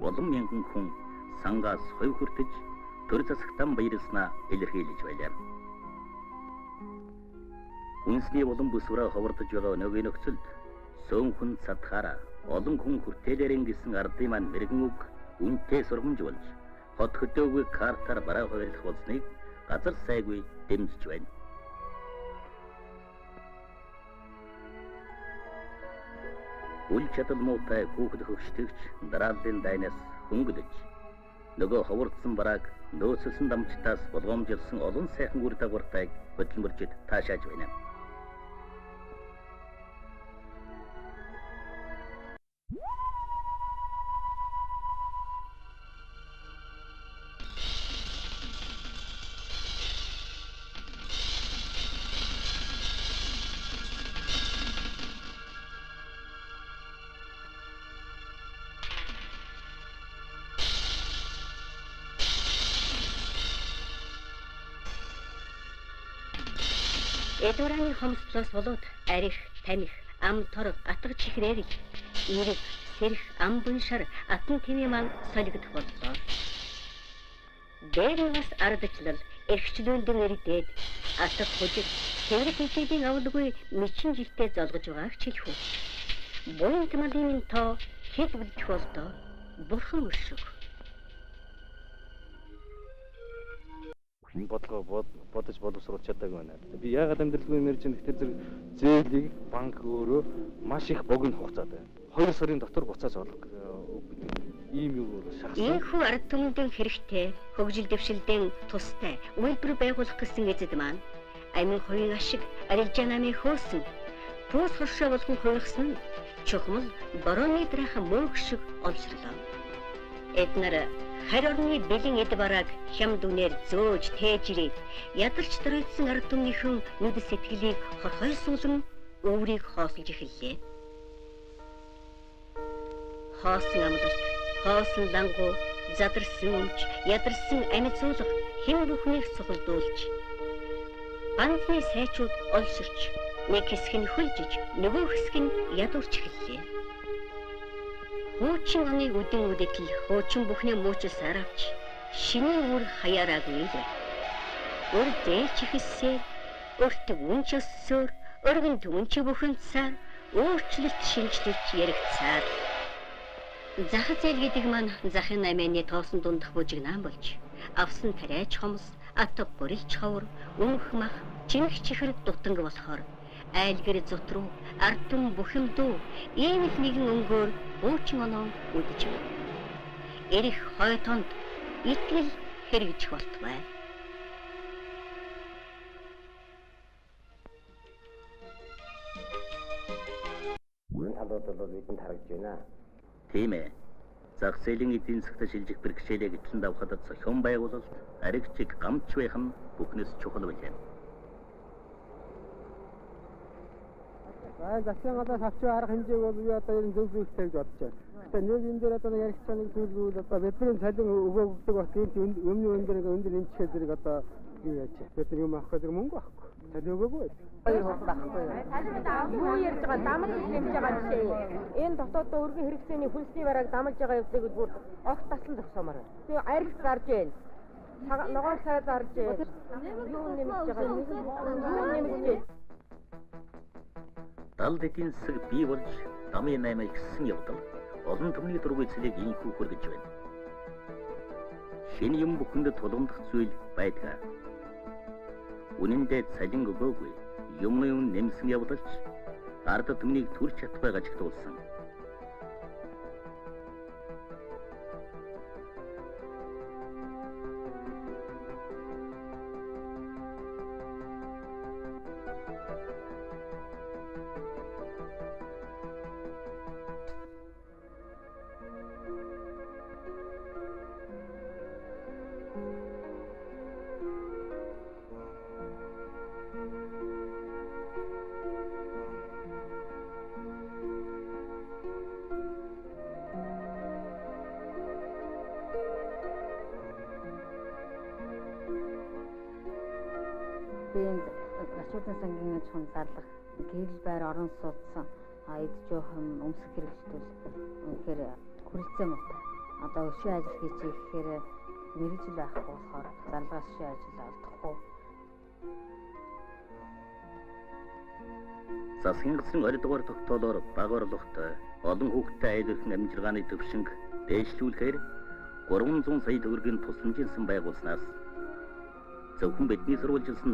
олон мянган хүн сангаас хувь хүртэж төр засагтан баярлснаа илэрхийлж байлаа. Үнсний болон бүсвэрээ ховордож байгаа өнөөгийн нөхцөлд сөөнхөн цадхаараа олон хүн хүртээлэрэн гэсэн ардын маань мэрэгэн үг үнэтэй сургамж болж хот хөдөөгүй картаар бараа хуваарлах болсныг газар сайгүй дэмжиж байна. Үл чадал муутай хүүхэд хөвчтөгч дарааллын дайнаас хөнгөлөж нөгөө ховордсон барааг нөөцлсөн дамжтаас болгоомжилсан олон сайхан үр дагавартайг хөдөлмөрчид таашааж байна. Эдураны хомсдлоос болоод арих, таних, ам тор, атга чихрээр ирэг, сэрх, амбын шар, атан тэмээ маань солигдох боллоо. Дээрээс ардчлал, эрхчлүүлдэн ирдээд атга хужиг, цэвэр тэнцээдийн авалгүй мэчин жилтэй золгож байгааг чилхүү. Буян тэмэлийн тоо хэд үлдэх болдоо бурхан өршөг. Бодож боловсруулж чадаагүй байна. Би яагаад амьдралгүй мэрж ин гэхдээ зэрэг зээлийг банк өөрөө маш их богино хугацаад байна. 2 сарын дотор буцааж олох ийм юу шахсан. Ийхүү ард түмэндээ хэрэгтэй хөгжил дэвшилдэн тустай үйлдвэр байгуулах гэсэн эзэд маань амин хоёрын ашиг арилжаанамын хөөсөн пүүс хоршоо болгон хувирсан чухмал борооны дараахан мөнх шиг олшрлоо. Эднэр харь орны бэлэн эд барааг хям дүнээр зөөж тээж ирээд ядарч дөрөйдсөн ард түмнийхэн нүд сэтгэлийг хорхой суулан өөрийг хоосолж эхэллээ. Хоосон амлалт, хоосон лангуу, задарсан өмч, ядарсан амьд суулга хэн бүхнийг цуглдуулж банкны сайчууд олширч нэг хэсэг нь хөлжиж нөгөө хэсэг нь ядуурч эхэллээ. Хуучин оны үдэн үдэтэл хуучин бүхний муучсаар авч шинийн үр хаяараагүй л бай. Өр зээлч ихсээр, өртөг үнч өссөөр, өргөн түнч бүхэнцээр, өөрчлөлт шинжлэлт яригцаар. Зах зээл гэдэг маань захын намын тоосон дундах бужигнаан болж, авсан тариач хомс, атга гурилч ховор, өнх мах, чинх чихэр дутанг болохоор айлгэр зутруу, ардун бүхэмдүү, ийм л нэгэн өнгөөр хуучин оноо үдэж байна. Эрэх хойтонд итгэл хэрэгжих болтугай. Талууд бол бидэнд харагдж байна. Тийм ээ. Зах зээлийн эдийн засгт шилжих бэрхшээлийг этлэн давхад зохион байгуулалт, аригчиг гамч байх нь бүхнээс чухал байлаа. Засгийн гадаас авч арга хэмжээг бол би одоо ер нь зөв зөвхтэй гэж бодож байна. Гэтэ нэг энэ дээр одоо нэг ярих чаныг зүйлгүүл одоо бидний цалин өгөөг бат тийм өмнө өндөр энэчгээ зэрэг одоо юу яаж бид юм авах гэдэг мөнгө авахгүй. Цалин өгөөгүй. Хоёр хол байхгүй. Юу ярьж байгаа дамж хэмжиж байгаа жишээ. Энэ дотооддоо өргөн хэрэгцээний хүнсний барааг дамж байгаа явдлыг бүр огт таслан зогсоомоор байна. Тэгээ арилж гарч байна. Ногоон цай зарж байна. Юу нэмж байгаа юм? Юу нэмж байна? Далд эдийн засаг бий болж дамын 8 ихсэн явдал олон түмний дургүй цэлийг инхүү хүргэж байна. Шинэ юм бүхэнд тулгамдах зүйл байдаг. Үнэндээ цалин өгөөгүй юм нэмсэн явдалч ард түмнийг төрч чадахгүй ажиглуулсан. Гашуудан сангийн чухал зарлах гэрэл байр орон суудсан эд жоохон өмсөх хэрэгжтүүл үнэхээр хүрэлцээ муутай. одоо өшөө ажил хийчих гэхээр мэрэгжил байхгүй болохоор зарлагаас өшөө ажил олдохгүй. Засгийн газрын 20 дугаар тогтоолоор бага орлоготой олон хүүхэдтэй айл эрхэн амжиргааны төвшинг дээшлүүлэхээр 300 сая төгрөгийн тусламжийн сан байгуулснаас зөвхөн бидний сурвалжилсан